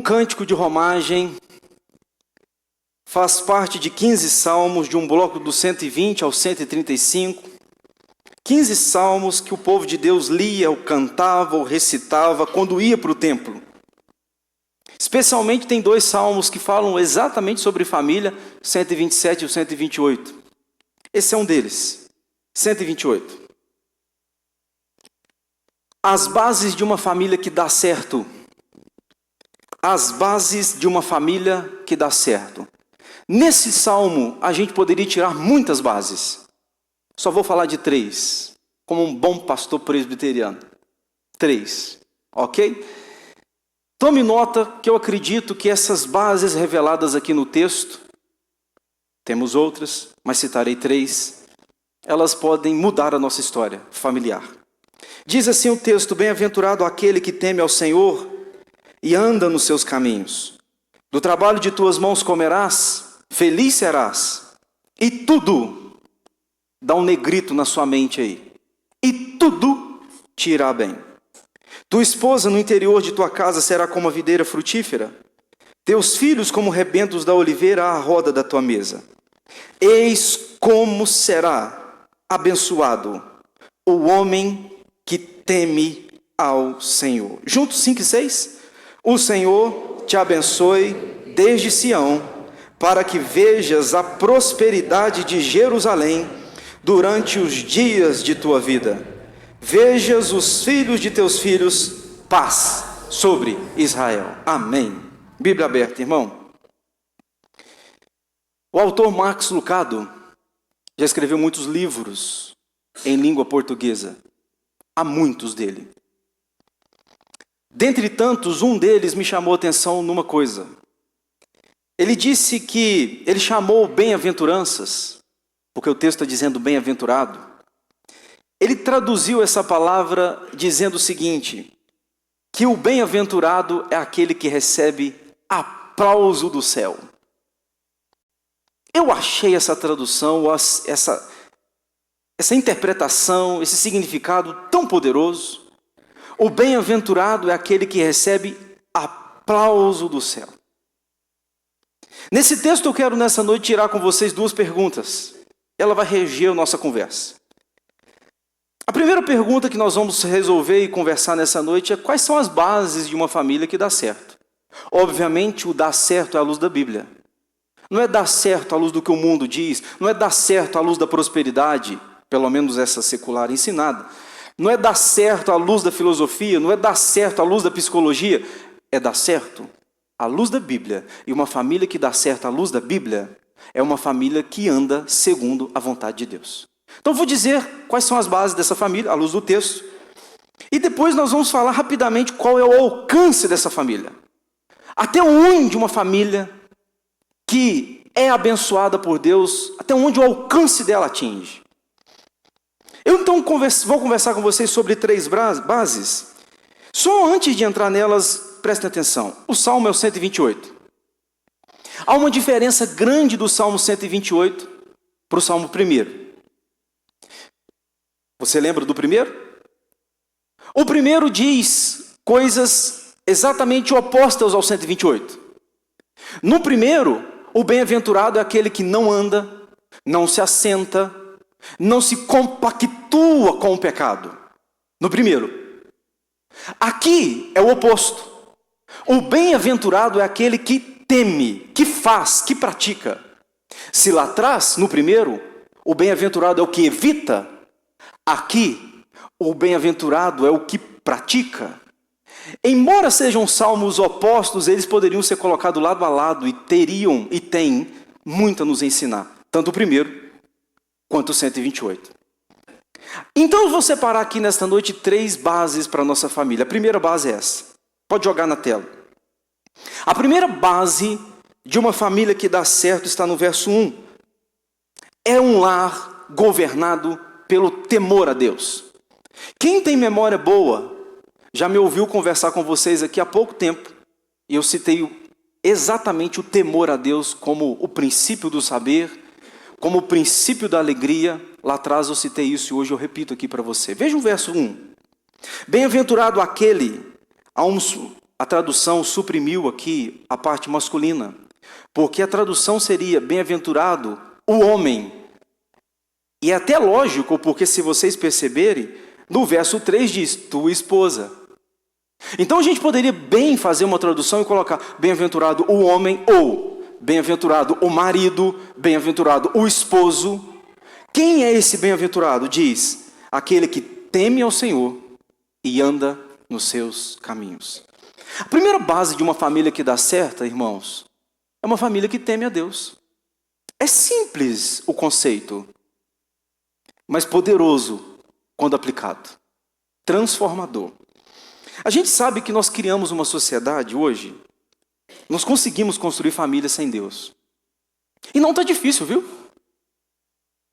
Cântico de romagem faz parte de 15 salmos, de um bloco do 120 ao 135. 15 salmos que o povo de Deus lia, ou cantava, ou recitava quando ia para o templo. Especialmente tem 2 salmos que falam exatamente sobre família, 127 e o 128. Esse é um deles, 128. As bases de uma família que dá certo. As bases de uma família que dá certo. Nesse salmo, a gente poderia tirar muitas bases. Só vou falar de 3, como um bom pastor presbiteriano. 3, ok? Tome nota que eu acredito que essas bases reveladas aqui no texto, temos outras, mas citarei 3, elas podem mudar a nossa história familiar. Diz assim o texto: bem-aventurado aquele que teme ao Senhor e anda nos seus caminhos. Do trabalho de tuas mãos comerás, feliz serás. E tudo, dá um negrito na sua mente aí, e tudo te irá bem. Tua esposa no interior de tua casa será como a videira frutífera, teus filhos como rebentos da oliveira à roda da tua mesa. Eis como será abençoado o homem que teme ao Senhor. Juntos 5 e 6. O Senhor te abençoe desde Sião, para que vejas a prosperidade de Jerusalém durante os dias de tua vida. Vejas os filhos de teus filhos, paz sobre Israel. Amém. Bíblia aberta, irmão. O autor Max Lucado já escreveu muitos livros em língua portuguesa. Há muitos dele. Dentre tantos, um deles me chamou a atenção numa coisa. Ele disse que ele chamou bem-aventuranças, porque o texto está dizendo bem-aventurado. Ele traduziu essa palavra dizendo o seguinte, que o bem-aventurado é aquele que recebe aplauso do céu. Eu achei essa tradução, essa interpretação, esse significado tão poderoso. O bem-aventurado é aquele que recebe aplauso do céu. Nesse texto eu quero nessa noite tirar com vocês 2 perguntas. Ela vai reger a nossa conversa. A primeira pergunta que nós vamos resolver e conversar nessa noite é: quais são as bases de uma família que dá certo? Obviamente o dar certo é à luz da Bíblia. Não é dar certo à luz do que o mundo diz, não é dar certo à luz da prosperidade, pelo menos essa secular ensinada. Não é dar certo à luz da filosofia, não é dar certo à luz da psicologia, é dar certo à luz da Bíblia. E uma família que dá certo à luz da Bíblia é uma família que anda segundo a vontade de Deus. Então vou dizer quais são as bases dessa família, à luz do texto. E depois nós vamos falar rapidamente qual é o alcance dessa família. Até onde uma família que é abençoada por Deus, até onde o alcance dela atinge. Eu então vou conversar com vocês sobre 3 bases. Só antes de entrar nelas, prestem atenção. O Salmo é o 128. Há uma diferença grande do Salmo 128 para o Salmo 1. Você lembra do primeiro? O primeiro diz coisas exatamente opostas ao 128. No primeiro, o bem-aventurado é aquele que não anda, não se assenta, não se compactua com o pecado. No primeiro. Aqui é o oposto. O bem-aventurado é aquele que teme, que faz, que pratica. Se lá atrás, no primeiro, o bem-aventurado é o que evita, aqui, o bem-aventurado é o que pratica. Embora sejam salmos opostos, eles poderiam ser colocados lado a lado e teriam e têm muito a nos ensinar. Tanto o primeiro quanto o 128. Então eu vou separar aqui nesta noite 3 bases para a nossa família. A primeira base é essa. Pode jogar na tela. A primeira base de uma família que dá certo está no verso 1. É um lar governado pelo temor a Deus. Quem tem memória boa já me ouviu conversar com vocês aqui há pouco tempo. E eu citei exatamente o temor a Deus como o princípio do saber, como o princípio da alegria. Lá atrás eu citei isso e hoje eu repito aqui para você. Veja o verso 1. Bem-aventurado aquele, há a tradução suprimiu aqui a parte masculina, porque a tradução seria bem-aventurado o homem. E é até lógico, porque se vocês perceberem, no verso 3 diz, tua esposa. Então a gente poderia bem fazer uma tradução e colocar bem-aventurado o homem, ou bem-aventurado o marido, bem-aventurado o esposo. Quem é esse bem-aventurado? Diz, aquele que teme ao Senhor e anda nos seus caminhos. A primeira base de uma família que dá certo, irmãos, é uma família que teme a Deus. É simples o conceito, mas poderoso quando aplicado. Transformador. A gente sabe que nós criamos uma sociedade hoje, nós conseguimos construir famílias sem Deus. E não está difícil, viu?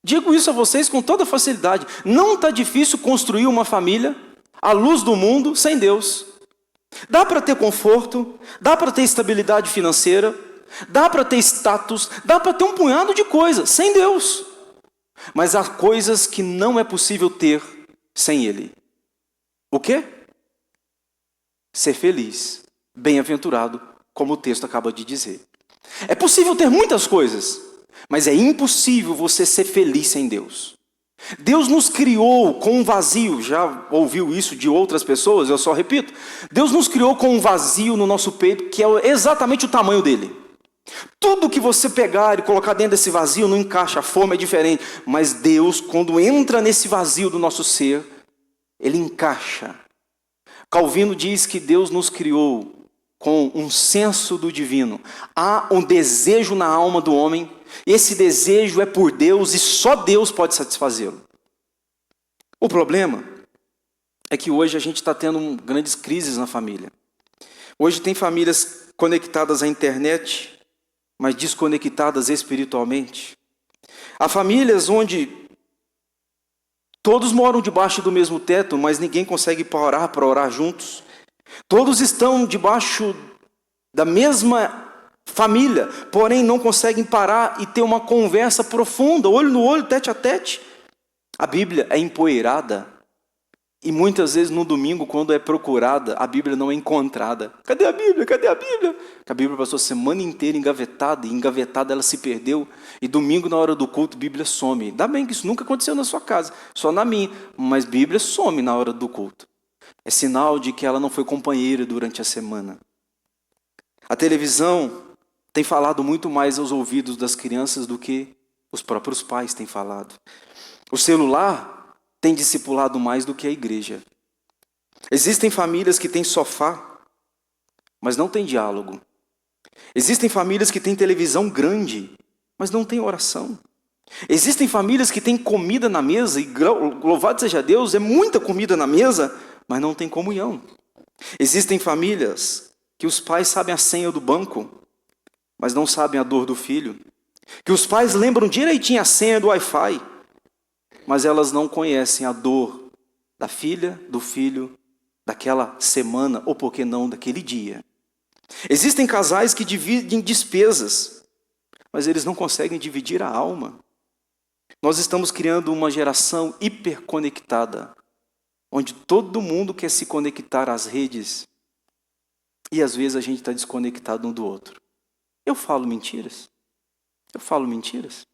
Digo isso a vocês com toda facilidade. Não está difícil construir uma família à luz do mundo sem Deus. Dá para ter conforto, dá para ter estabilidade financeira, dá para ter status, dá para ter um punhado de coisas sem Deus. Mas há coisas que não é possível ter sem Ele. O quê? Ser feliz, bem-aventurado, como o texto acaba de dizer. É possível ter muitas coisas, mas é impossível você ser feliz sem Deus. Deus nos criou com um vazio, já ouviu isso de outras pessoas, eu só repito. Deus nos criou com um vazio no nosso peito, que é exatamente o tamanho dele. Tudo que você pegar e colocar dentro desse vazio não encaixa, a forma é diferente. Mas Deus, quando entra nesse vazio do nosso ser, Ele encaixa. Calvino diz que Deus nos criou com um senso do divino. Há um desejo na alma do homem, esse desejo é por Deus e só Deus pode satisfazê-lo. O problema é que hoje a gente está tendo grandes crises na família. Hoje tem famílias conectadas à internet, mas desconectadas espiritualmente. Há famílias onde todos moram debaixo do mesmo teto, mas ninguém consegue parar para orar juntos. Todos estão debaixo da mesma família, porém não conseguem parar e ter uma conversa profunda, olho no olho, tete a tete. A Bíblia é empoeirada e muitas vezes no domingo, quando é procurada, a Bíblia não é encontrada. Cadê a Bíblia? Cadê a Bíblia? A Bíblia passou a semana inteira engavetada, e engavetada ela se perdeu, e domingo na hora do culto, a Bíblia some. Ainda bem que isso nunca aconteceu na sua casa, só na minha, mas a Bíblia some na hora do culto. É sinal de que ela não foi companheira durante a semana. A televisão tem falado muito mais aos ouvidos das crianças do que os próprios pais têm falado. O celular tem discipulado mais do que a igreja. Existem famílias que têm sofá, mas não tem diálogo. Existem famílias que têm televisão grande, mas não tem oração. Existem famílias que têm comida na mesa, e louvado seja Deus, é muita comida na mesa, mas não tem comunhão. Existem famílias que os pais sabem a senha do banco, mas não sabem a dor do filho. Que os pais lembram direitinho a senha do Wi-Fi, mas elas não conhecem a dor da filha, do filho, daquela semana, ou por que não, daquele dia. Existem casais que dividem despesas, mas eles não conseguem dividir a alma. Nós estamos criando uma geração hiperconectada, onde todo mundo quer se conectar às redes, e às vezes a gente está desconectado um do outro. Eu falo mentiras? Eu falo mentiras?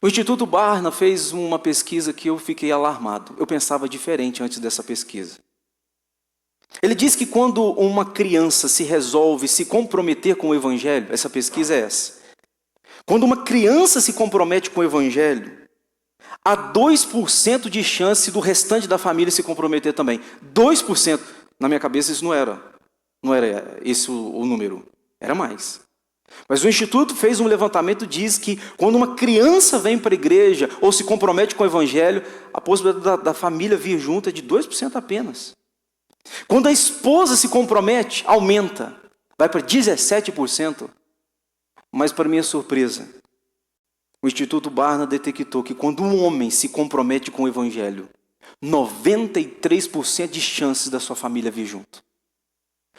O Instituto Barna fez uma pesquisa que eu fiquei alarmado. Eu pensava diferente antes dessa pesquisa. Ele diz que quando uma criança se resolve se comprometer com o Evangelho, essa pesquisa é essa. Quando uma criança se compromete com o Evangelho, há 2% de chance do restante da família se comprometer também. 2%. Na minha cabeça isso não era esse o número, era mais. Mas o Instituto fez um levantamento e diz que quando uma criança vem para a igreja ou se compromete com o Evangelho, a possibilidade da família vir junto é de 2% apenas. Quando a esposa se compromete, aumenta, vai para 17%. Mas para minha surpresa, o Instituto Barna detectou que quando um homem se compromete com o Evangelho, 93% de chances da sua família vir junto.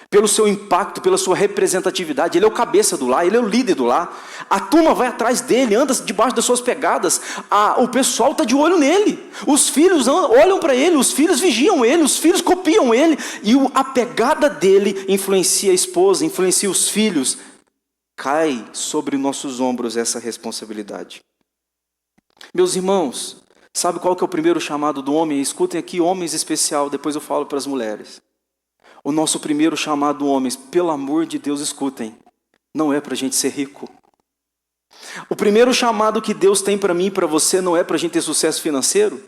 pelo seu impacto, pela sua representatividade. Ele é o cabeça do lar, ele é o líder do lar. A turma vai atrás dele, anda debaixo das suas pegadas. O pessoal está de olho nele. Os filhos olham para ele, os filhos vigiam ele, os filhos copiam ele. E a pegada dele influencia a esposa, influencia os filhos. Cai sobre nossos ombros essa responsabilidade. Meus irmãos, sabe qual que é o primeiro chamado do homem? Escutem aqui, homens especial, depois eu falo para as mulheres. O nosso primeiro chamado, homens, pelo amor de Deus, escutem, não é para a gente ser rico. O primeiro chamado que Deus tem para mim e para você não é para a gente ter sucesso financeiro.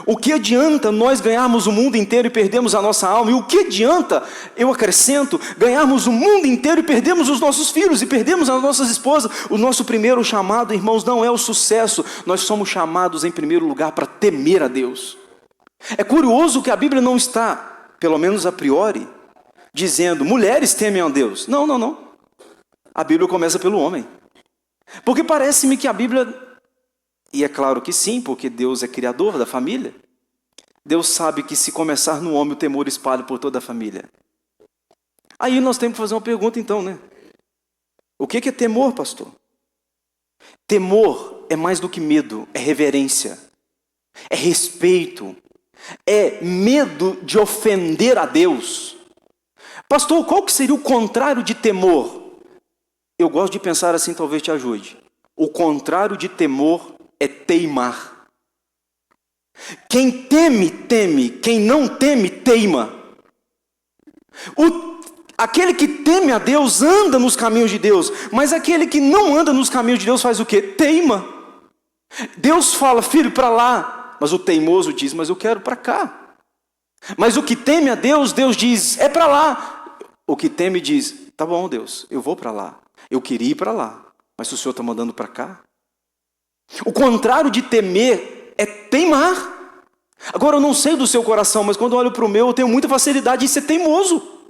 O que adianta nós ganharmos o mundo inteiro e perdermos a nossa alma? E o que adianta, eu acrescento, ganharmos o mundo inteiro e perdermos os nossos filhos e perdermos as nossas esposas? O nosso primeiro chamado, irmãos, não é o sucesso. Nós somos chamados em primeiro lugar para temer a Deus. É curioso que a Bíblia não está, pelo menos a priori, dizendo, mulheres temem a Deus. Não, não, não. A Bíblia começa pelo homem. Porque parece-me que a Bíblia, e é claro que sim, porque Deus é criador da família, Deus sabe que se começar no homem, o temor espalha por toda a família. Aí nós temos que fazer uma pergunta então, né? O que é temor, pastor? Temor é mais do que medo, é reverência, é respeito, é medo de ofender a Deus. Pastor, qual que seria o contrário de temor? Eu gosto de pensar assim, talvez te ajude. O contrário de temor é teimar. Quem teme, teme. Quem não teme, teima. Aquele que teme a Deus anda nos caminhos de Deus. Mas aquele que não anda nos caminhos de Deus faz o quê? Teima. Deus fala, filho, para lá. Mas o teimoso diz, mas eu quero para cá. Mas o que teme a Deus, Deus diz, é para lá. O que teme diz, tá bom, Deus, eu vou para lá. Eu queria ir para lá, mas o Senhor está mandando para cá. O contrário de temer é teimar. Agora eu não sei do seu coração, mas quando eu olho para o meu, eu tenho muita facilidade em ser teimoso.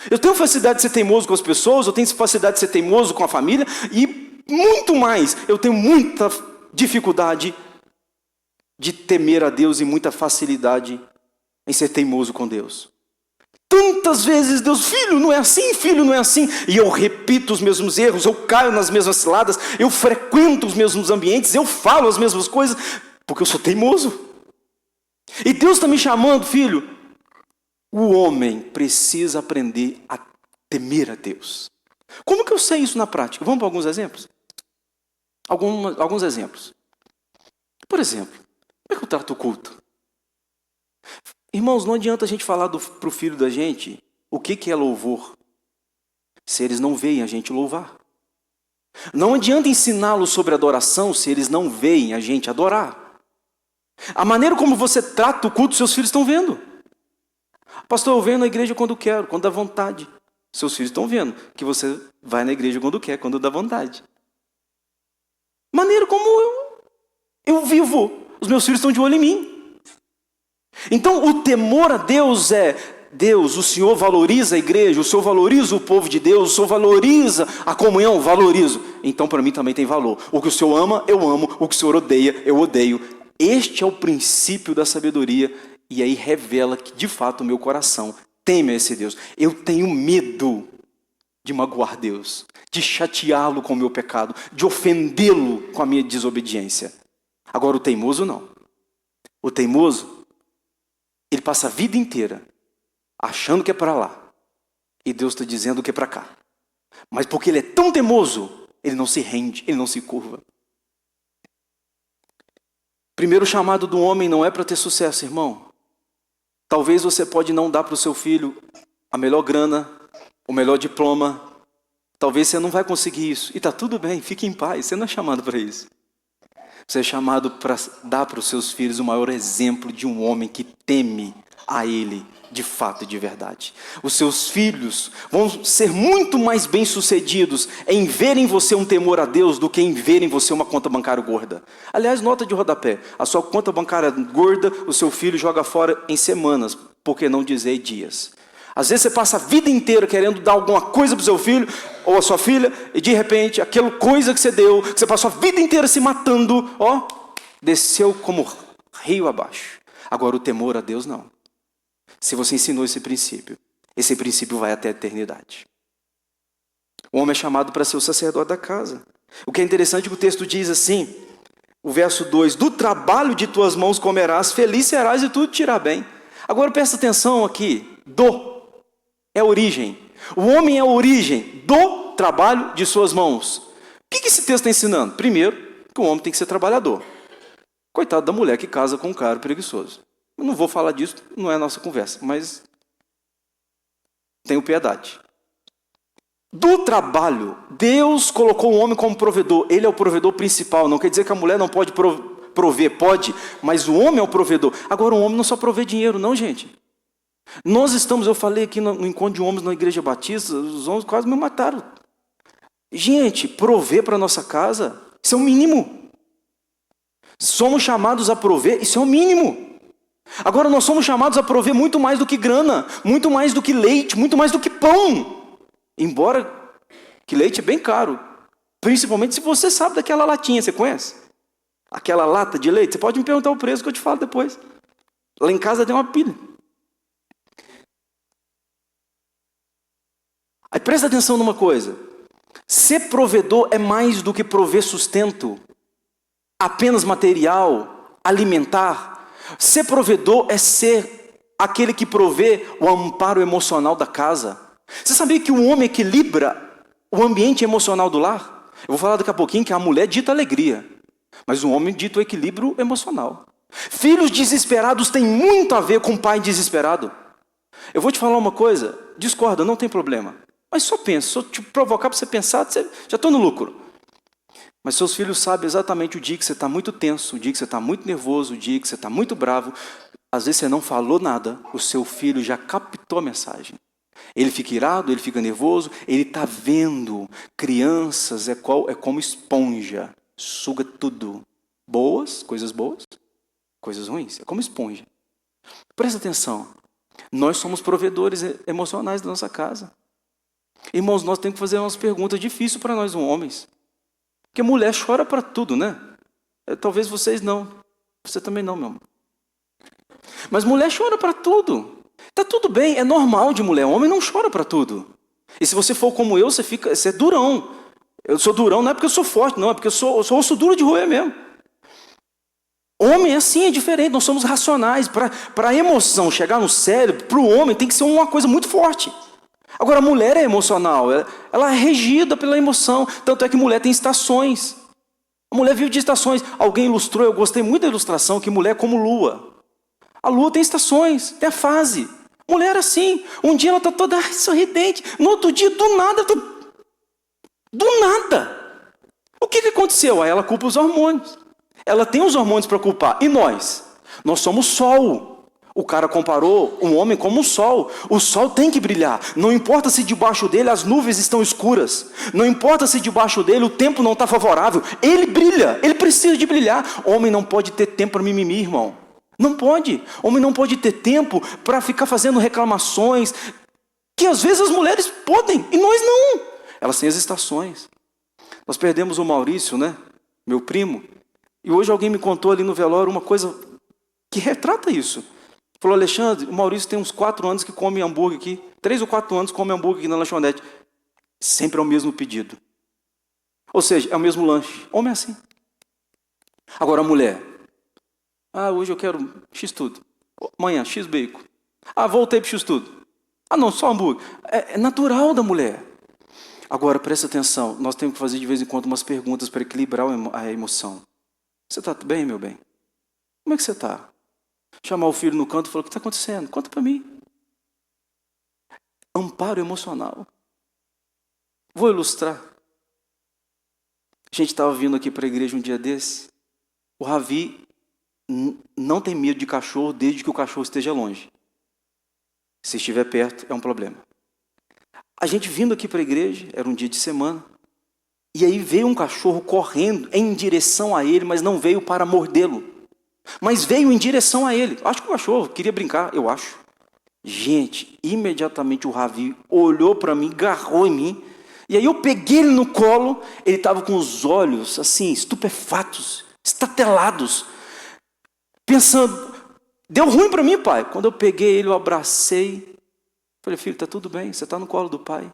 Eu tenho facilidade de ser teimoso com as pessoas, eu tenho facilidade de ser teimoso com a família, e muito mais, eu tenho muita dificuldade de temer a Deus e muita facilidade em ser teimoso com Deus. Tantas vezes Deus, filho, não é assim, filho, não é assim. E eu repito os mesmos erros, eu caio nas mesmas ciladas, eu frequento os mesmos ambientes, eu falo as mesmas coisas, porque eu sou teimoso. E Deus está me chamando, filho. O homem precisa aprender a temer a Deus. Como que eu sei isso na prática? Vamos para alguns exemplos? Alguns exemplos. Por exemplo, como é que eu trato o culto? Irmãos, não adianta a gente falar para o filho da gente o que é louvor, se eles não veem a gente louvar. Não adianta ensiná-los sobre adoração, se eles não veem a gente adorar. A maneira como você trata o culto, seus filhos estão vendo. Pastor, eu venho na igreja quando quero, quando dá vontade. Seus filhos estão vendo que você vai na igreja quando quer, quando dá vontade. Maneira como eu vivo, os meus filhos estão de olho em mim. Então o temor a Deus é, Deus, o Senhor valoriza a igreja, o Senhor valoriza o povo de Deus, o Senhor valoriza a comunhão, valorizo. Então para mim também tem valor. O que o Senhor ama, eu amo. O que o Senhor odeia, eu odeio. Este é o princípio da sabedoria. E aí revela que de fato o meu coração teme a esse Deus. Eu tenho medo de magoar Deus, de chateá-lo com o meu pecado, de ofendê-lo com a minha desobediência. Agora o teimoso não. O teimoso, ele passa a vida inteira achando que é para lá. E Deus está dizendo que é para cá. Mas porque ele é tão teimoso, ele não se rende, ele não se curva. Primeiro chamado do homem não é para ter sucesso, irmão. Talvez você pode não dar para o seu filho a melhor grana, o melhor diploma. Talvez você não vai conseguir isso. E está tudo bem, fique em paz, você não é chamado para isso. Você é chamado para dar para os seus filhos o maior exemplo de um homem que teme a Ele de fato e de verdade. Os seus filhos vão ser muito mais bem-sucedidos em verem você um temor a Deus do que em verem você uma conta bancária gorda. Aliás, nota de rodapé, a sua conta bancária gorda, o seu filho joga fora em semanas, por que não dizer dias. Às vezes você passa a vida inteira querendo dar alguma coisa para o seu filho ou a sua filha, e de repente, aquela coisa que você deu, que você passou a vida inteira se matando, desceu como rio abaixo. Agora o temor a Deus não. Se você ensinou esse princípio, Esse princípio vai até a eternidade. O homem é chamado para ser o sacerdote da casa. O que é interessante é que o texto diz assim, o verso 2, do trabalho de tuas mãos comerás, feliz serás e tudo te irá bem. Agora presta atenção aqui, é a origem. O homem é a origem do trabalho de suas mãos. O que esse texto está ensinando? Primeiro, que o homem tem que ser trabalhador. Coitado da mulher que casa com um cara preguiçoso. Eu não vou falar disso, não é a nossa conversa, mas tenho piedade. Do trabalho, Deus colocou o homem como provedor. Ele é o provedor principal. Não quer dizer que a mulher não pode prover, pode, mas o homem é o provedor. Agora, o homem não só provê dinheiro, não, gente. Eu falei aqui no encontro de homens na igreja batista, os homens quase me mataram. Gente, prover para a nossa casa, isso é o mínimo. Somos chamados a prover, isso é o mínimo. Agora, nós somos chamados a prover muito mais do que grana, muito mais do que leite, muito mais do que pão. Embora que leite é bem caro, principalmente se você sabe daquela latinha, você conhece? Aquela lata de leite, você pode me perguntar o preço que eu te falo depois. Lá em casa tem uma pilha. Aí presta atenção numa coisa, ser provedor é mais do que prover sustento, apenas material, alimentar. Ser provedor é ser aquele que provê o amparo emocional da casa. Você sabia que o homem equilibra o ambiente emocional do lar? Eu vou falar daqui a pouquinho que a mulher dita alegria, mas o homem dita o equilíbrio emocional. Filhos desesperados têm muito a ver com pai desesperado. Eu vou te falar uma coisa, discorda, não tem problema. Mas só pensa, se eu te provocar para você pensar, já estou no lucro. Mas seus filhos sabem exatamente o dia que você está muito tenso, o dia que você está muito nervoso, o dia que você está muito bravo. Às vezes você não falou nada, o seu filho já captou a mensagem. Ele fica irado, ele fica nervoso, ele está vendo. Crianças é como esponja, suga tudo. Coisas boas, coisas ruins, é como esponja. Presta atenção, nós somos provedores emocionais da nossa casa. Irmãos, nós temos que fazer umas perguntas difíceis para nós homens. Porque mulher chora para tudo, né? Talvez vocês não, você também não, meu amor. Mas mulher chora para tudo. Tá tudo bem, é normal de mulher. Homem não chora para tudo. E se você for como eu, você é durão. Eu sou durão não é porque eu sou forte, não. É porque eu sou osso duro de roer mesmo. Homem é assim, é diferente. Nós somos racionais. Para a emoção chegar no cérebro, para o homem tem que ser uma coisa muito forte. Agora a mulher é emocional. Ela é regida pela emoção. Tanto é que mulher tem estações. A mulher vive de estações. Alguém ilustrou, eu gostei muito da ilustração, que mulher é como lua. A lua tem estações, tem a fase. Mulher assim, um dia ela está toda sorridente, no outro dia, do nada. O que aconteceu? Aí ela culpa os hormônios. Ela tem os hormônios para culpar. E nós? Nós somos sol. O cara comparou um homem como um sol. O sol tem que brilhar. Não importa se debaixo dele as nuvens estão escuras. Não importa se debaixo dele o tempo não está favorável. Ele brilha, ele precisa de brilhar. Homem não pode ter tempo para mimimi, irmão. Não pode. Homem não pode ter tempo para ficar fazendo reclamações, que às vezes as mulheres podem, e nós não. Elas têm as estações. Nós perdemos o Maurício, né? Meu primo. E hoje alguém me contou ali no velório uma coisa que retrata isso. Falou, Alexandre, o Maurício tem uns 4 anos que come hambúrguer aqui. 3 ou 4 anos come hambúrguer aqui na lanchonete. Sempre é o mesmo pedido. Ou seja, é o mesmo lanche. Homem é assim. Agora a mulher. Hoje eu quero X tudo. Amanhã, X bacon. Voltei para X tudo. Não, só hambúrguer. É natural da mulher. Agora, presta atenção. Nós temos que fazer de vez em quando umas perguntas para equilibrar a emoção. Você está bem, meu bem? Como é que você está? Chamar o filho no canto e falar, o que está acontecendo? Conta para mim. Amparo emocional. Vou ilustrar. A gente estava vindo aqui para a igreja um dia desse. O Ravi não tem medo de cachorro desde que o cachorro esteja longe. Se estiver perto, é um problema. A gente vindo aqui para a igreja, era um dia de semana, e aí veio um cachorro correndo em direção a ele, mas não veio para mordê-lo. Mas veio em direção a ele. Acho que o cachorro queria brincar, eu acho. Gente, imediatamente o Ravi olhou para mim, agarrou em mim, e aí eu peguei ele no colo, ele estava com os olhos assim, estupefatos, estatelados, pensando, deu ruim para mim, pai. Quando eu peguei ele, eu abracei, Falei, filho, está tudo bem, você está no colo do pai.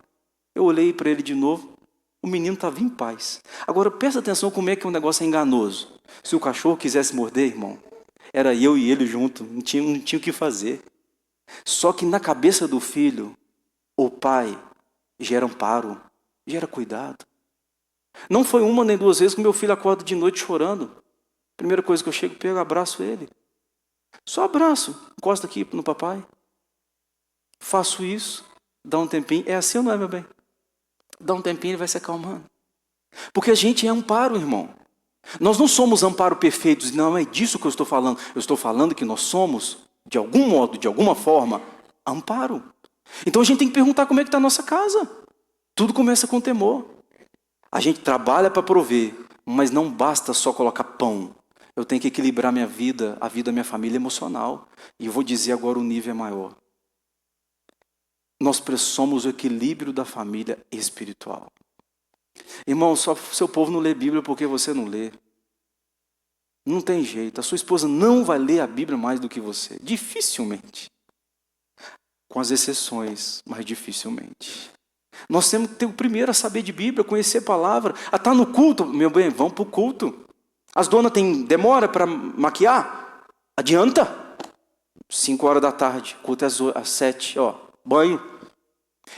Eu olhei para ele de novo, o menino estava em paz. Agora, presta atenção como é que o negócio é enganoso. Se o cachorro quisesse morder, irmão, era eu e ele junto, não tinha o que fazer. Só que na cabeça do filho, o pai gera amparo, gera cuidado. Não foi uma nem duas vezes que meu filho acorda de noite chorando. Primeira coisa que eu chego, pego, abraço ele. Só abraço, encosta aqui no papai. Faço isso, dá um tempinho. É assim ou não é, meu bem? Dá um tempinho, ele vai se acalmando. Porque a gente é amparo, irmão. Nós não somos amparo perfeitos, não é disso que eu estou falando. Eu estou falando que nós somos, de algum modo, de alguma forma, amparo. Então a gente tem que perguntar como é que está a nossa casa. Tudo começa com temor. A gente trabalha para prover, mas não basta só colocar pão. Eu tenho que equilibrar minha vida, a vida da minha família emocional. E eu vou dizer agora o nível é maior. Nós somos o equilíbrio da família espiritual. Irmão, só seu povo não lê Bíblia porque você não lê. Não tem jeito. A sua esposa não vai ler a Bíblia mais do que você. Dificilmente. Com as exceções, mas dificilmente. Nós temos que ter o primeiro a saber de Bíblia, conhecer a palavra. Tá no culto? Meu bem, vamos para o culto. As donas têm demora para maquiar? Adianta. 5 horas da tarde, culto às 7, banho.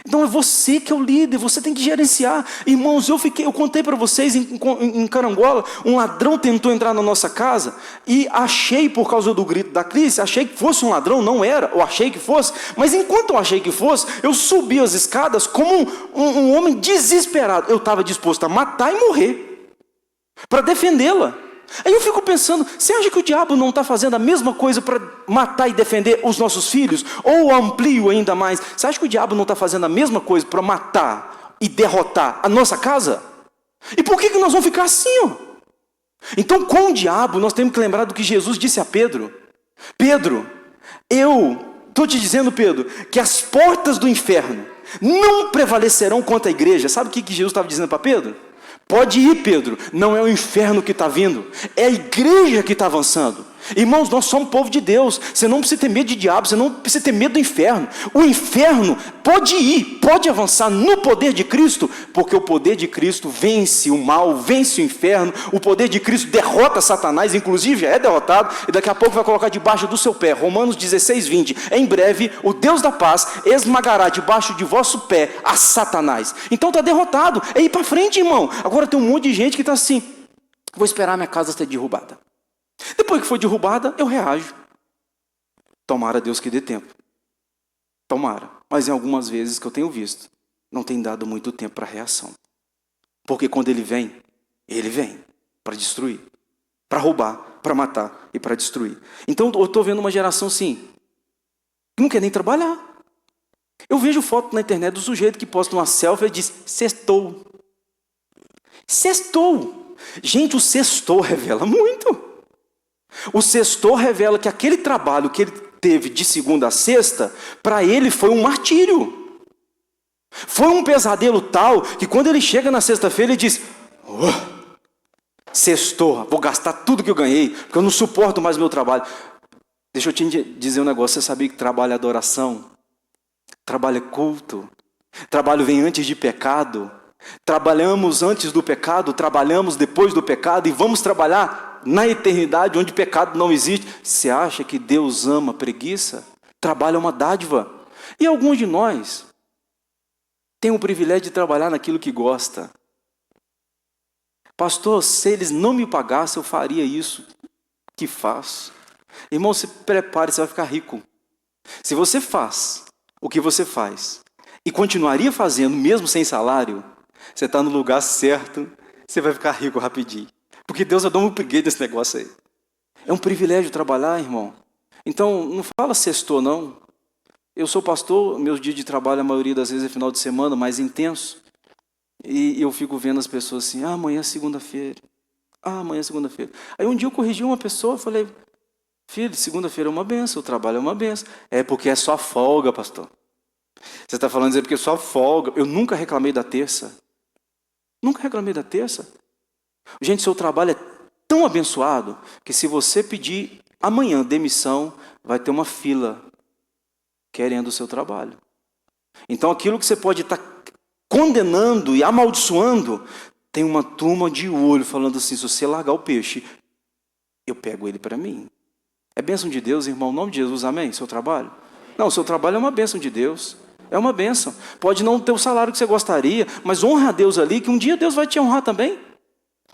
Então é você que é o líder, você tem que gerenciar. Irmãos, eu contei para vocês em Carangola, um ladrão tentou entrar na nossa casa e achei, por causa do grito da Cris, achei que fosse um ladrão, não era, eu achei que fosse, mas enquanto eu achei que fosse, eu subi as escadas como um homem desesperado. Eu estava disposto a matar e morrer, para defendê-la. Aí eu fico pensando, você acha que o diabo não está fazendo a mesma coisa para matar e defender os nossos filhos? Ou amplio ainda mais, você acha que o diabo não está fazendo a mesma coisa para matar e derrotar a nossa casa? E por que nós vamos ficar assim? Então com o diabo nós temos que lembrar do que Jesus disse a Pedro. Pedro, eu estou te dizendo, Pedro, que as portas do inferno não prevalecerão contra a igreja. Sabe o que Jesus estava dizendo para Pedro? Pode ir, Pedro, não é o inferno que está vindo, é a igreja que está avançando. Irmãos, nós somos povo de Deus, você não precisa ter medo de diabo, você não precisa ter medo do inferno. O inferno pode ir, pode avançar no poder de Cristo, porque o poder de Cristo vence o mal, vence o inferno, o poder de Cristo derrota Satanás, inclusive já é derrotado, e daqui a pouco vai colocar debaixo do seu pé. Romanos 16, 20, em breve o Deus da paz esmagará debaixo de vosso pé a Satanás. Então está derrotado, é ir para frente, irmão. Agora tem um monte de gente que está assim, vou esperar minha casa ser derrubada. Depois que for derrubada, eu reajo. Tomara Deus que dê tempo. Tomara. Mas em algumas vezes que eu tenho visto, não tem dado muito tempo para reação. Porque quando ele vem para destruir, para roubar, para matar e para destruir. Então eu estou vendo uma geração assim, que não quer nem trabalhar. Eu vejo foto na internet do sujeito que posta uma selfie e diz, sextou. Sextou. Gente, o sextou revela muito. O sextou revela que aquele trabalho que ele teve de segunda a sexta, para ele foi um martírio. Foi um pesadelo tal, que quando ele chega na sexta-feira, ele diz, sextou, vou gastar tudo que eu ganhei, porque eu não suporto mais o meu trabalho. Deixa eu te dizer um negócio, você sabia que trabalho é adoração? Trabalho é culto? Trabalho vem antes de pecado? Trabalhamos antes do pecado, trabalhamos depois do pecado e vamos trabalhar na eternidade onde pecado não existe. Você acha que Deus ama preguiça? Trabalho é uma dádiva. E alguns de nós têm o privilégio de trabalhar naquilo que gosta. Pastor, se eles não me pagassem, eu faria isso que faço. Irmão, se prepare, você vai ficar rico. Se você faz o que você faz e continuaria fazendo mesmo sem salário, você está no lugar certo, você vai ficar rico rapidinho. Porque Deus vai dar um preguiça desse negócio aí. É um privilégio trabalhar, irmão. Então, não fala sextou, não. Eu sou pastor, meus dias de trabalho, a maioria das vezes é final de semana, mais intenso. E eu fico vendo as pessoas assim, amanhã é segunda-feira. Amanhã é segunda-feira. Aí um dia eu corrigi uma pessoa, falei, filho, segunda-feira é uma benção, o trabalho é uma benção. É porque é só folga, pastor. Você está falando dizer porque é só folga. Eu nunca reclamei da terça. Nunca reclamei da terça. Gente, seu trabalho é tão abençoado que se você pedir amanhã demissão, vai ter uma fila querendo o seu trabalho. Então aquilo que você pode estar condenando e amaldiçoando, tem uma turma de olho falando assim: se você largar o peixe, eu pego ele para mim. É bênção de Deus, irmão, em nome de Jesus, amém? Seu trabalho? Não, o seu trabalho é uma bênção de Deus. É uma bênção. Pode não ter o salário que você gostaria, mas honra a Deus ali, que um dia Deus vai te honrar também.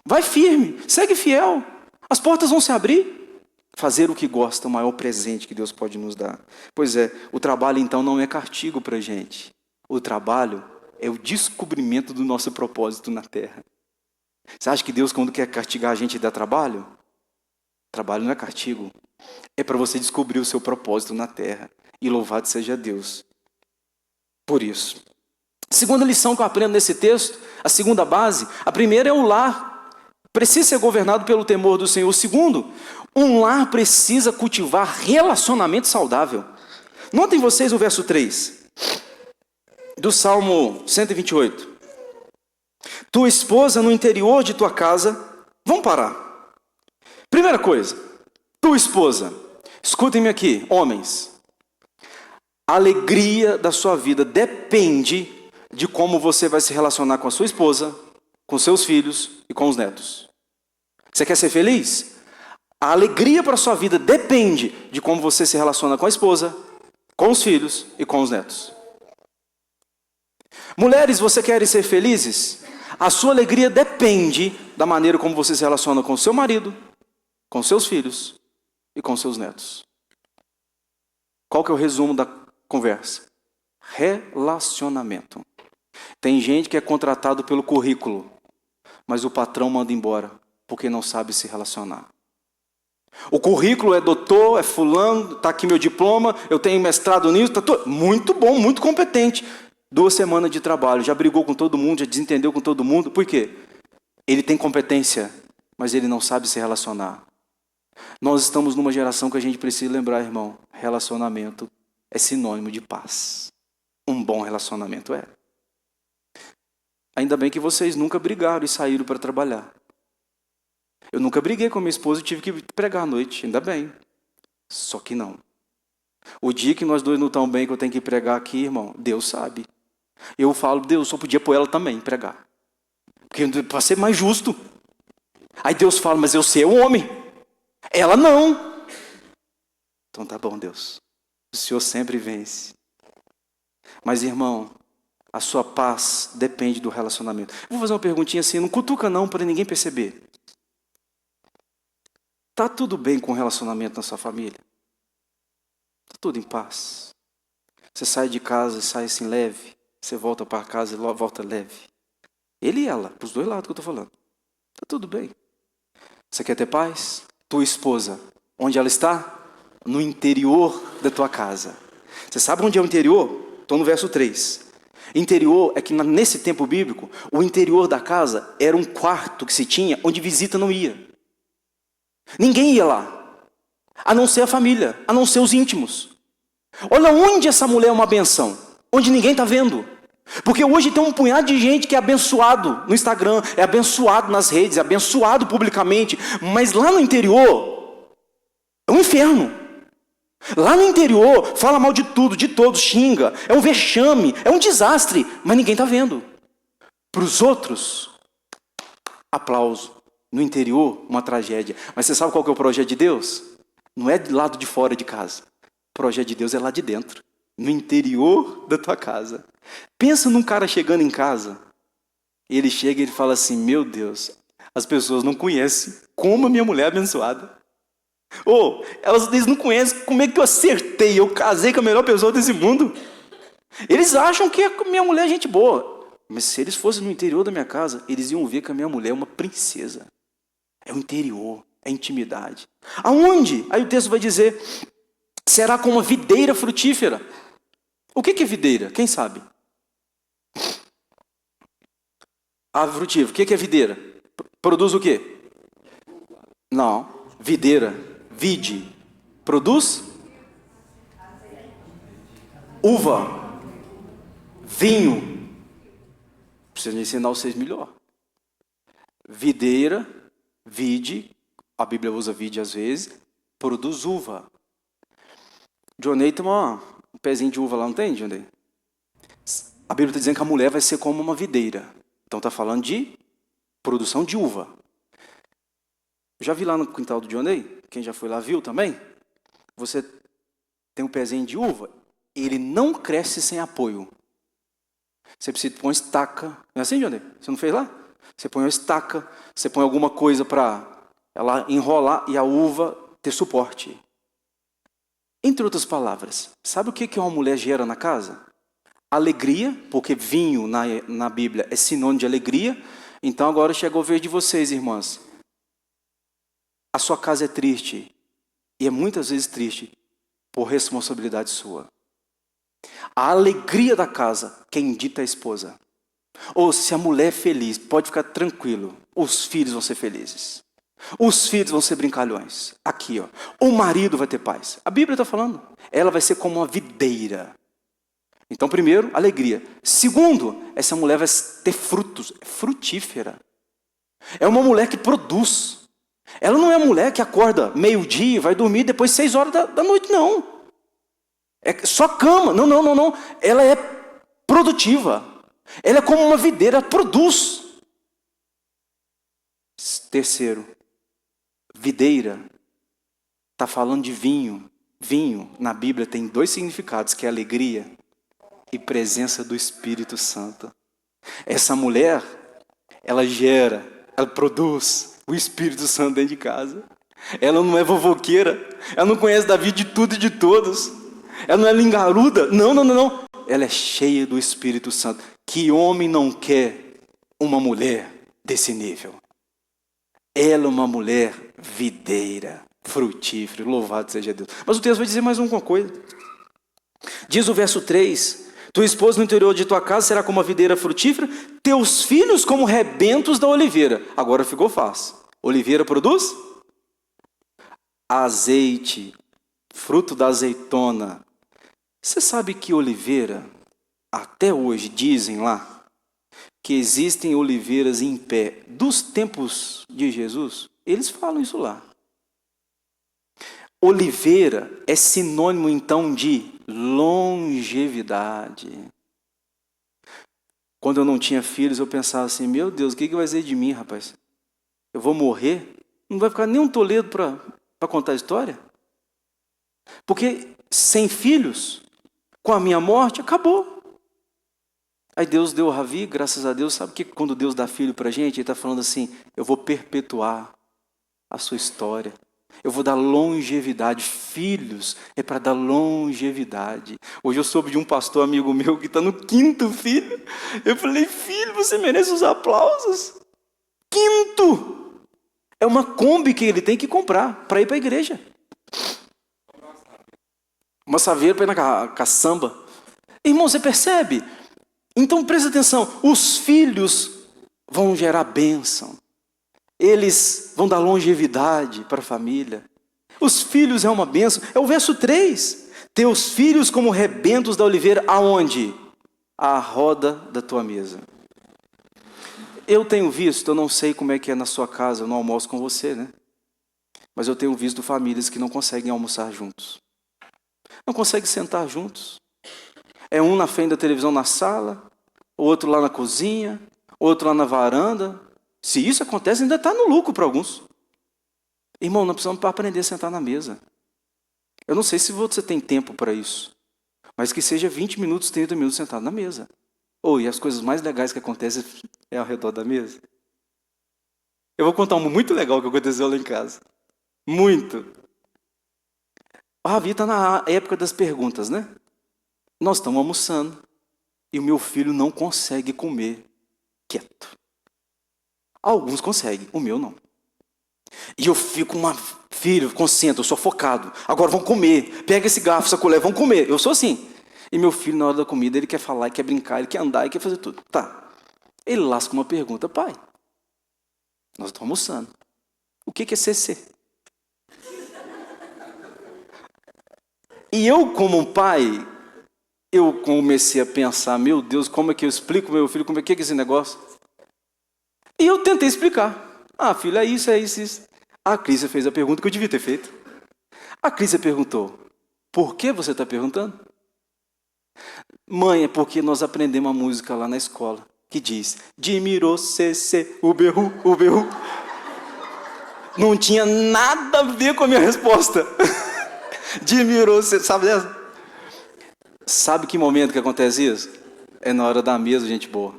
Vai firme, segue fiel. As portas vão se abrir. Fazer o que gosta é o maior presente que Deus pode nos dar. Pois é, o trabalho então não é castigo para a gente. O trabalho é o descobrimento do nosso propósito na terra. Você acha que Deus, quando quer castigar a gente, dá trabalho? Trabalho não é castigo. É para você descobrir o seu propósito na terra. E louvado seja Deus por isso. Segunda lição que eu aprendo nesse texto, a segunda base, a primeira é o lar precisa ser governado pelo temor do Senhor. O segundo, um lar precisa cultivar relacionamento saudável. Notem vocês o verso 3 do Salmo 128. Tua esposa no interior de tua casa. Vamos parar. Primeira coisa, tua esposa. Escutem-me aqui, homens. A alegria da sua vida depende de como você vai se relacionar com a sua esposa, com seus filhos e com os netos. Você quer ser feliz? A alegria para a sua vida depende de como você se relaciona com a esposa, com os filhos e com os netos. Mulheres, você quer ser felizes? A sua alegria depende da maneira como você se relaciona com o seu marido, com seus filhos e com seus netos. Qual que é o resumo da conversa? Relacionamento. Tem gente que é contratado pelo currículo, mas o patrão manda embora porque não sabe se relacionar. O currículo é doutor, é fulano, está aqui meu diploma, eu tenho mestrado nisso, muito bom, muito competente. 2 semanas de trabalho, já brigou com todo mundo, já desentendeu com todo mundo. Por quê? Ele tem competência, mas ele não sabe se relacionar. Nós estamos numa geração que a gente precisa lembrar, irmão, relacionamento é sinônimo de paz. Um bom relacionamento é. Ainda bem que vocês nunca brigaram e saíram para trabalhar. Eu nunca briguei com a minha esposa e tive que pregar à noite, ainda bem. Só que não. O dia que nós dois não estamos bem, que eu tenho que pregar aqui, irmão, Deus sabe. Eu falo, Deus, só podia pôr ela também pregar. Porque para ser mais justo. Aí Deus fala, mas eu sei o homem. Ela não. Então tá bom, Deus. O Senhor sempre vence. Mas, irmão, a sua paz depende do relacionamento. Vou fazer uma perguntinha assim, não cutuca não, para ninguém perceber. Tá tudo bem com o relacionamento na sua família? Tá tudo em paz? Você sai de casa e sai assim leve? Você volta para casa e volta leve? Ele e ela, para os dois lados que eu estou falando. Tá tudo bem. Você quer ter paz? Tua esposa, onde ela está? No interior da tua casa. Você sabe onde é o interior? Estou no verso 3. Interior é que nesse tempo bíblico, o interior da casa era um quarto que se tinha onde visita não ia. Ninguém ia lá, a não ser a família, a não ser os íntimos. Olha onde essa mulher é uma benção, onde ninguém está vendo. Porque hoje tem um punhado de gente que é abençoado no Instagram, é abençoado nas redes, é abençoado publicamente, mas lá no interior é um inferno. Lá no interior fala mal de tudo, de todos, xinga, é um vexame, é um desastre, mas ninguém está vendo. Para os outros, aplauso. No interior, uma tragédia. Mas você sabe qual que é o projeto de Deus? Não é do lado de fora de casa. O projeto de Deus é lá de dentro, no interior da tua casa. Pensa num cara chegando em casa, e ele chega e ele fala assim, meu Deus, as pessoas não conhecem como a minha mulher é abençoada. Ou, eles não conhecem como é que eu acertei, eu casei com a melhor pessoa desse mundo. Eles acham que a minha mulher é gente boa. Mas se eles fossem no interior da minha casa, eles iam ver que a minha mulher é uma princesa. É o interior, é intimidade. Aonde? Aí o texto vai dizer, será como uma videira frutífera. O que é videira? Quem sabe? Árvore frutífera. O que é videira? Produz o quê? Não. Videira. Vide. Produz? Uva. Vinho. Preciso ensinar vocês melhor. Videira, vide, a Bíblia usa vide às vezes, produz uva. Johnny tem um pezinho de uva lá, não tem, Johnny? A Bíblia está dizendo que a mulher vai ser como uma videira. Então está falando de produção de uva. Já vi lá no quintal do Dionei? Quem já foi lá viu também? Você tem um pezinho de uva, ele não cresce sem apoio. Você precisa pôr uma estaca. Não é assim, Dionei? Você não fez lá? Você põe uma estaca, você põe alguma coisa para ela enrolar e a uva ter suporte. Entre outras palavras, sabe o que uma mulher gera na casa? Alegria, porque vinho na Bíblia é sinônimo de alegria. Então agora chegou a vez de vocês, irmãs. A sua casa é triste, e é muitas vezes triste, por responsabilidade sua. A alegria da casa, quem dita é a esposa. Ou se a mulher é feliz, pode ficar tranquilo, os filhos vão ser felizes. Os filhos vão ser brincalhões. Aqui, ó, o marido vai ter paz. A Bíblia está falando, ela vai ser como uma videira. Então, primeiro, alegria. Segundo, essa mulher vai ter frutos, é frutífera. É uma mulher que produz. Ela não é uma mulher que acorda meio-dia, vai dormir depois 6 horas da noite, não. É só cama. Não. Ela é produtiva. Ela é como uma videira, ela produz. Terceiro, videira. Está falando de vinho. Vinho, na Bíblia, tem 2 significados, que é alegria e presença do Espírito Santo. Essa mulher, ela gera, ela produz o Espírito Santo dentro de casa. Ela não é fofoqueira. Ela não conhece da vida de tudo e de todos. Ela não é lingaruda. Não. Ela é cheia do Espírito Santo. Que homem não quer uma mulher desse nível? Ela é uma mulher videira, frutífera. Louvado seja Deus. Mas o texto vai dizer mais uma coisa. Diz o verso 3. Tua esposa no interior de tua casa será como uma videira frutífera, teus filhos como rebentos da oliveira. Agora ficou fácil. Oliveira produz azeite, fruto da azeitona. Você sabe que oliveira, até hoje dizem lá, que existem oliveiras em pé dos tempos de Jesus? Eles falam isso lá. Oliveira é sinônimo então de longevidade. Quando eu não tinha filhos, eu pensava assim, meu Deus, o que vai ser de mim, rapaz? Eu vou morrer? Não vai ficar nem um Toledo para contar a história? Porque sem filhos, com a minha morte, acabou. Aí Deus deu o Ravi, graças a Deus. Sabe que quando Deus dá filho para a gente, Ele está falando assim, eu vou perpetuar a sua história. Eu vou dar longevidade. Filhos é para dar longevidade. Hoje eu soube de um pastor amigo meu que está no 5º filho. Eu falei, filho, você merece os aplausos. 5º! É uma Kombi que ele tem que comprar para ir para a igreja. Uma saveira para ir na caçamba. Irmão, você percebe? Então presta atenção. Os filhos vão gerar bênção. Eles vão dar longevidade para a família. Os filhos é uma bênção. É o verso 3. Teus filhos como rebentos da oliveira, aonde? À roda da tua mesa. Eu tenho visto, eu não sei como é que é na sua casa, eu não almoço com você, né? Mas eu tenho visto famílias que não conseguem almoçar juntos. Não conseguem sentar juntos. É um na frente da televisão na sala, o outro lá na cozinha, outro lá na varanda. Se isso acontece, ainda está no lucro para alguns. Irmão, nós precisamos aprender a sentar na mesa. Eu não sei se você tem tempo para isso, mas que seja 20 minutos, 30 minutos sentado na mesa. E as coisas mais legais que acontecem é ao redor da mesa. Eu vou contar um muito legal que aconteceu lá em casa. Muito. O Ravi está na época das perguntas, né? Nós estamos almoçando e o meu filho não consegue comer quieto. Alguns conseguem, o meu não. E eu fico, filho, concentra, eu sou focado. Agora vão comer, pega esse garfo, essa colher, vão comer. Eu sou assim. E meu filho, na hora da comida, ele quer falar, ele quer brincar, ele quer andar, ele quer fazer tudo. Tá. Ele lasca uma pergunta, pai, nós estamos almoçando. O que é CC? E eu, como um pai, eu comecei a pensar, meu Deus, como é que eu explico pro meu filho, como é que é esse negócio? E eu tentei explicar. Filho, é isso. A Clícia fez a pergunta que eu devia ter feito. A Clícia perguntou, por que você está perguntando? Mãe, é porque nós aprendemos uma música lá na escola, que diz, Dimirô, cê, uberru, uberru. Não tinha nada a ver com a minha resposta. Dimirô, cê, sabe dessa? Sabe que momento que acontece isso? É na hora da mesa, gente boa.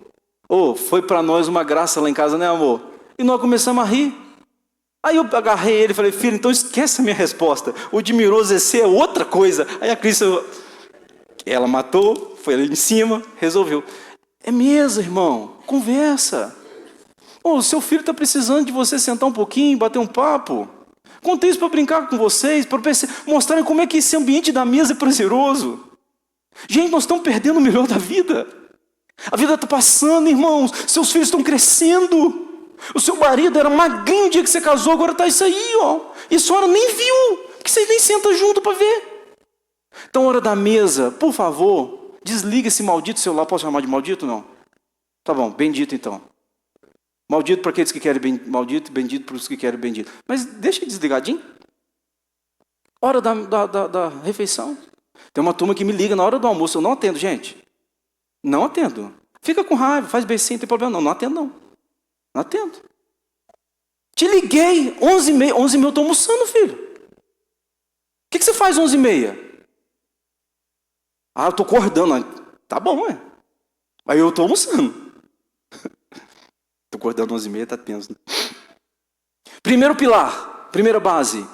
Foi para nós uma graça lá em casa, né, amor? E nós começamos a rir. Aí eu agarrei ele e falei, filho, então esquece a minha resposta. O Dimirô, cê é outra coisa. Aí a Cris, ela matou, foi ali em cima, resolveu. É mesa, irmão, conversa. Seu filho está precisando de você sentar um pouquinho, bater um papo. Contei isso para brincar com vocês, para mostrarem como é que esse ambiente da mesa é prazeroso. Gente, nós estamos perdendo o melhor da vida. A vida está passando, irmãos. Seus filhos estão crescendo. O seu marido era magrinho o dia que você casou, agora está isso aí, ó. E a senhora nem viu, porque vocês nem sentam junto para ver. Então, hora da mesa, por favor, desliga esse maldito celular. Posso chamar de maldito, não? Tá bom, bendito então. Maldito para aqueles que querem maldito, bendito para os que querem bendito. Mas deixa desligadinho. Hora da refeição. Tem uma turma que me liga na hora do almoço. Eu não atendo, gente. Não atendo. Fica com raiva, faz beicinho, não tem problema não. Não atendo, não. Não atendo. Te liguei, 11h30. 11h30 eu estou almoçando, filho. O que você faz 11h30? Eu estou acordando. Tá bom, é. Aí eu estou almoçando. Estou acordando 11h30, está tenso. Né? Primeiro pilar, primeira base,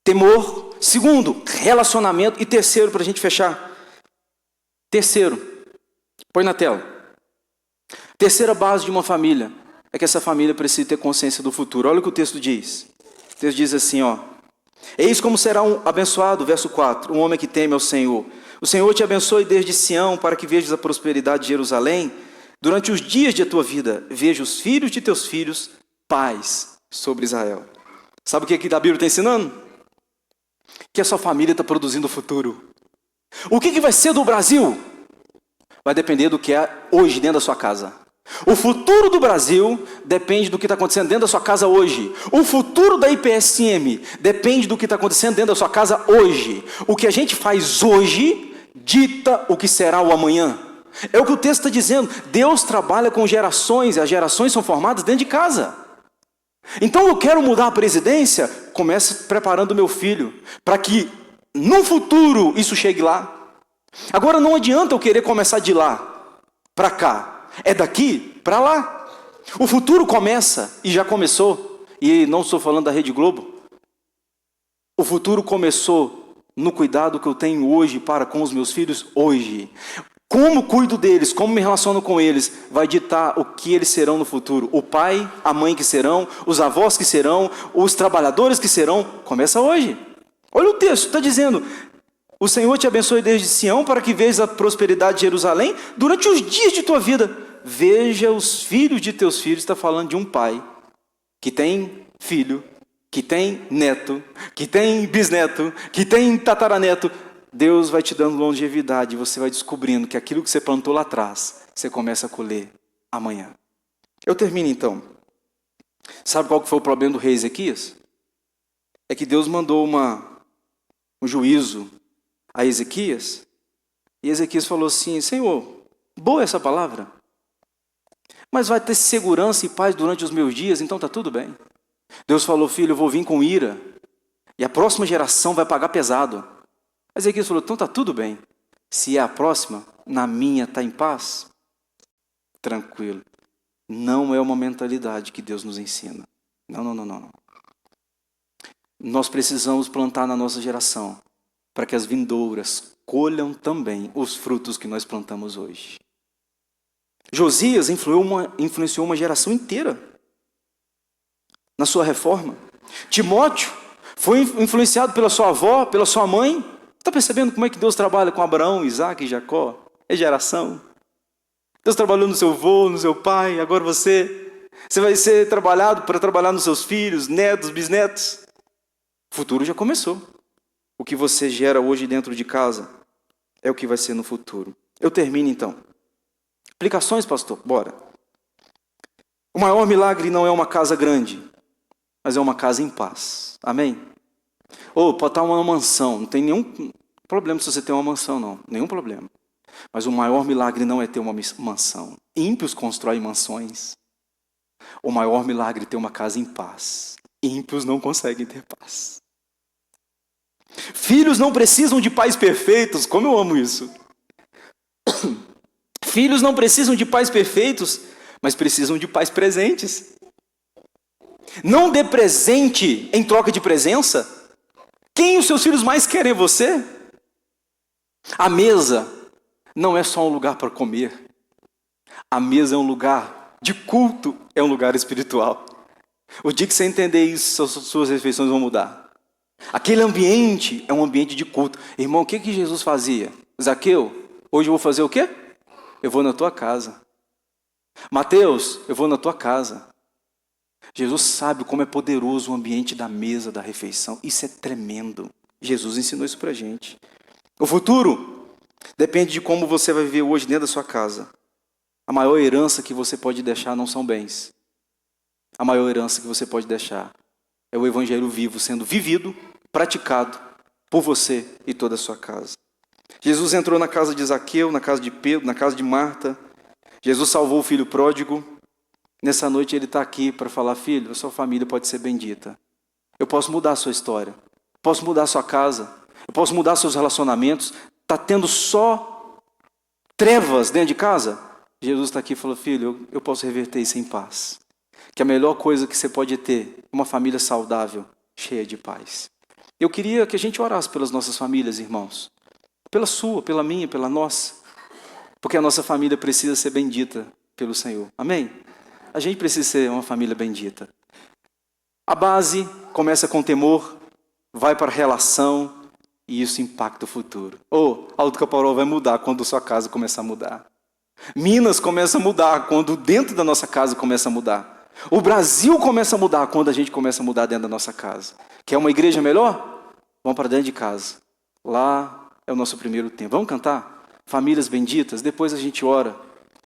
temor. Segundo, relacionamento. E terceiro, para a gente fechar. Terceiro, põe na tela. Terceira base de uma família é que essa família precisa ter consciência do futuro. Olha o que o texto diz. O texto diz assim, ó. Eis como será abençoado, verso 4, um homem que teme ao Senhor. O Senhor te abençoe desde Sião, para que vejas a prosperidade de Jerusalém. Durante os dias de tua vida, veja os filhos de teus filhos, paz sobre Israel. Sabe o que aqui da Bíblia está ensinando? Que a sua família está produzindo o futuro. O que vai ser do Brasil? Vai depender do que é hoje dentro da sua casa. O futuro do Brasil depende do que está acontecendo dentro da sua casa hoje. O futuro da IPSM depende do que está acontecendo dentro da sua casa hoje. O que a gente faz hoje dita o que será o amanhã. É o que o texto está dizendo. Deus trabalha com gerações, e as gerações são formadas dentro de casa. Então eu quero mudar a presidência, comece preparando meu filho, para que no futuro isso chegue lá. Agora não adianta eu querer começar de lá para cá, é daqui para lá. O futuro começa, e já começou, e não estou falando da Rede Globo. O futuro começou no cuidado que eu tenho hoje para com os meus filhos hoje. Como cuido deles, como me relaciono com eles, vai ditar o que eles serão no futuro. O pai, a mãe que serão, os avós que serão, os trabalhadores que serão. Começa hoje. Olha o texto, está dizendo: o Senhor te abençoe desde Sião, para que vejas a prosperidade de Jerusalém durante os dias de tua vida. Veja os filhos de teus filhos. Está falando de um pai que tem filho, que tem neto, que tem bisneto, que tem tataraneto. Deus vai te dando longevidade e você vai descobrindo que aquilo que você plantou lá atrás, você começa a colher amanhã. Eu termino então. Sabe qual que foi o problema do rei Ezequias? É que Deus mandou um juízo a Ezequias, e Ezequias falou assim: Senhor, boa essa palavra, mas vai ter segurança e paz durante os meus dias, então está tudo bem. Deus falou: filho, eu vou vir com ira, e a próxima geração vai pagar pesado. Ezequias falou: então está tudo bem. Se é a próxima, na minha está em paz. Tranquilo. Não é uma mentalidade que Deus nos ensina. Não. Nós precisamos plantar na nossa geração, para que as vindouras colham também os frutos que nós plantamos hoje. Josias influenciou uma geração inteira na sua reforma. Timóteo foi influenciado pela sua avó, pela sua mãe. Está percebendo como é que Deus trabalha com Abraão, Isaac e Jacó? É geração. Deus trabalhou no seu avô, no seu pai, agora você vai ser trabalhado para trabalhar nos seus filhos, netos, bisnetos. O futuro já começou. O que você gera hoje dentro de casa é o que vai ser no futuro. Eu termino então. Aplicações, pastor? Bora. O maior milagre não é uma casa grande, mas é uma casa em paz. Amém? Pode estar uma mansão, não tem nenhum problema se você tem uma mansão, não. Nenhum problema. Mas o maior milagre não é ter uma mansão. Ímpios constroem mansões. O maior milagre é ter uma casa em paz. Ímpios não conseguem ter paz. Filhos não precisam de pais perfeitos. Como eu amo isso. Filhos não precisam de pais perfeitos, mas precisam de pais presentes. Não dê presente em troca de presença. Quem os seus filhos mais querem é você? A mesa não é só um lugar para comer. A mesa é um lugar de culto, é um lugar espiritual. O dia que você entender isso, suas refeições vão mudar. Aquele ambiente é um ambiente de culto. Irmão, o que Jesus fazia? Zaqueu, hoje eu vou fazer o quê? Eu vou na tua casa. Mateus, eu vou na tua casa. Jesus sabe como é poderoso o ambiente da mesa, da refeição. Isso é tremendo. Jesus ensinou isso pra gente. O futuro depende de como você vai viver hoje dentro da sua casa. A maior herança que você pode deixar não são bens. A maior herança que você pode deixar é o evangelho vivo sendo vivido, praticado por você e toda a sua casa. Jesus entrou na casa de Zaqueu, na casa de Pedro, na casa de Marta. Jesus salvou o filho pródigo. Nessa noite ele está aqui para falar: filho, a sua família pode ser bendita. Eu posso mudar a sua história. Posso mudar a sua casa. Eu posso mudar seus relacionamentos. Está tendo só trevas dentro de casa? Jesus está aqui e falou: filho, eu posso reverter isso em paz. Que a melhor coisa que você pode ter é uma família saudável, cheia de paz. Eu queria que a gente orasse pelas nossas famílias, irmãos. Pela sua, pela minha, pela nossa. Porque a nossa família precisa ser bendita pelo Senhor. Amém? A gente precisa ser uma família bendita. A base começa com temor, vai para a relação e isso impacta o futuro. Alto Caparol vai mudar quando sua casa começar a mudar. Minas começa a mudar quando dentro da nossa casa começa a mudar. O Brasil começa a mudar quando a gente começa a mudar dentro da nossa casa. Quer uma igreja melhor? Vamos para dentro de casa. Lá é o nosso primeiro tempo. Vamos cantar? Famílias benditas, depois a gente ora.